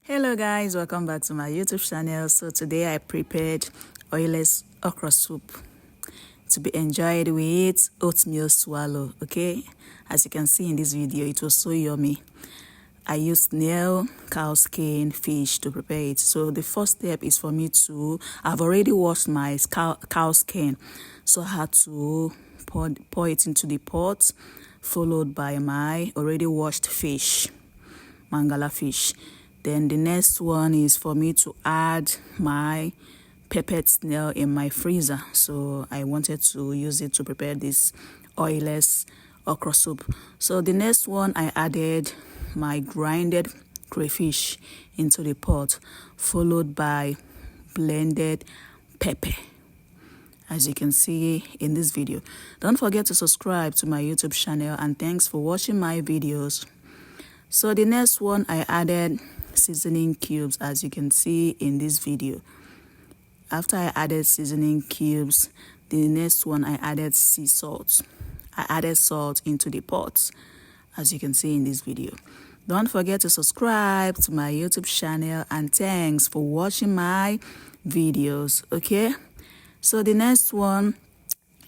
Hello guys, welcome back to my YouTube channel. So today I prepared oilless okra soup to be enjoyed with oatmeal swallow. Okay, as you can see in this video, it was so yummy. I used snail, cow skin, fish to prepare it. So the first step is for me to, I've already washed my cow skin, so I had to pour it into the pot, followed by my already washed fish, mangala fish. Then the next one is for me to add my peppered snail in my freezer. So I wanted to use it to prepare this oilless okra soup. So the next one, I added my grinded crayfish into the pot, followed by blended pepper, as you can see in this video. Don't forget to subscribe to my YouTube channel, and thanks for watching my videos. So the next one, I added seasoning cubes, as you can see in this video. After I added seasoning cubes, the next one, I added sea salt. I added salt into the pot, as you can see in this video. Don't forget to subscribe to my YouTube channel, and thanks for watching my videos. Okay, so the next one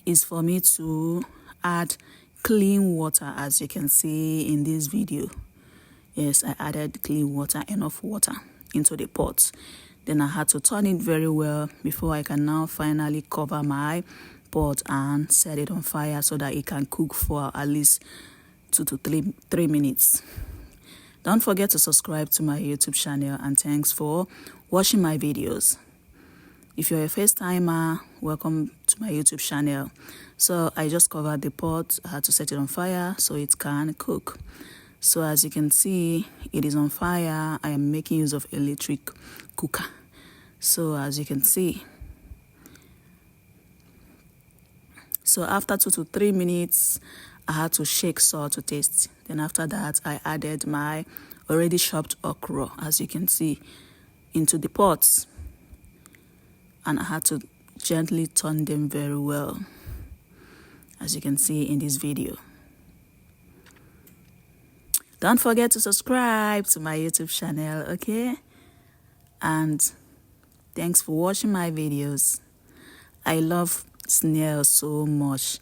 is for me to add clean water, as you can see in this video. Yes, I added clean water, enough water into the pot. Then I had to turn it very well before I can now finally cover my pot and set it on fire so that it can cook for at least 2 to 3 minutes. Don't forget to subscribe to my YouTube channel, and thanks for watching my videos. If you're a first timer, welcome to my YouTube channel. So I just covered the pot. I had to set it on fire so it can cook. So as you can see, it is on fire. I am making use of electric cooker. So as you can see, so after 2 to 3 minutes, I had to shake salt to taste. Then after that, I added my already chopped okra, as you can see, into the pots, and I had to gently turn them very well, as you can see in this video. Don't forget to subscribe to my YouTube channel, okay? And thanks for watching my videos. I love snail so much.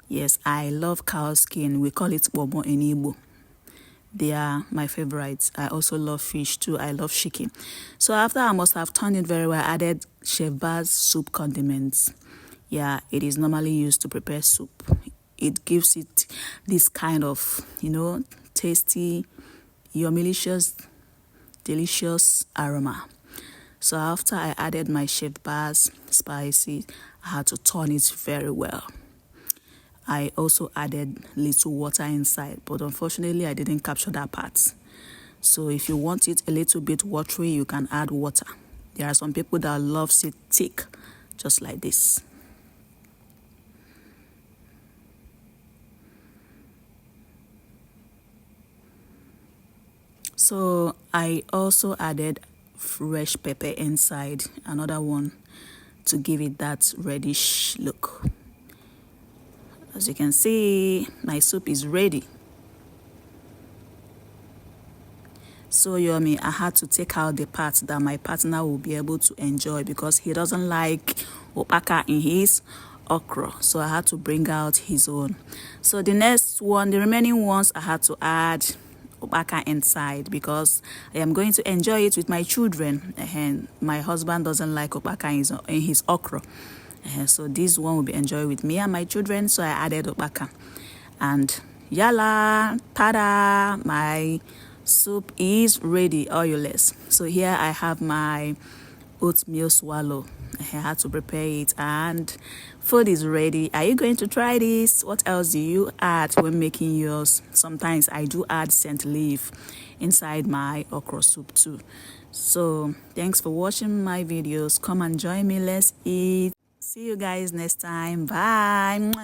Yes, I love cow skin. We call it bobo in Igbo. They are my favorites. I also love fish too. I love chicken. So after I must have turned it very well, I added chefbas soup condiments. Yeah, it is normally used to prepare soup. It gives it this kind of, tasty, yummy-licious, delicious aroma. So after I added my chefbas spices, I had to turn it very well. I also added little water inside, but unfortunately I didn't capture that part. So if you want it a little bit watery, you can add water. There are some people that love it thick, just like this. So I also added fresh pepper inside, another one, to give it that reddish look. As you can see, my soup is ready. So yummy. I had to take out the part that my partner will be able to enjoy, because he doesn't like opaka in his okra. So I had to bring out his own. So the next one, the remaining ones, I had to add opaka inside, because I am going to enjoy it with my children. And my husband doesn't like opaka in his okra. So this one will be enjoyed with me and my children. So I added opaka. And yalla, tada, my soup is ready, oilless. So here I have my oatmeal swallow. I had to prepare it, and food is ready. Are you going to try this? What else do you add when making yours? Sometimes I do add scent leaf inside my okra soup too. So thanks for watching my videos. Come and join me. Let's eat. See you guys next time. Bye.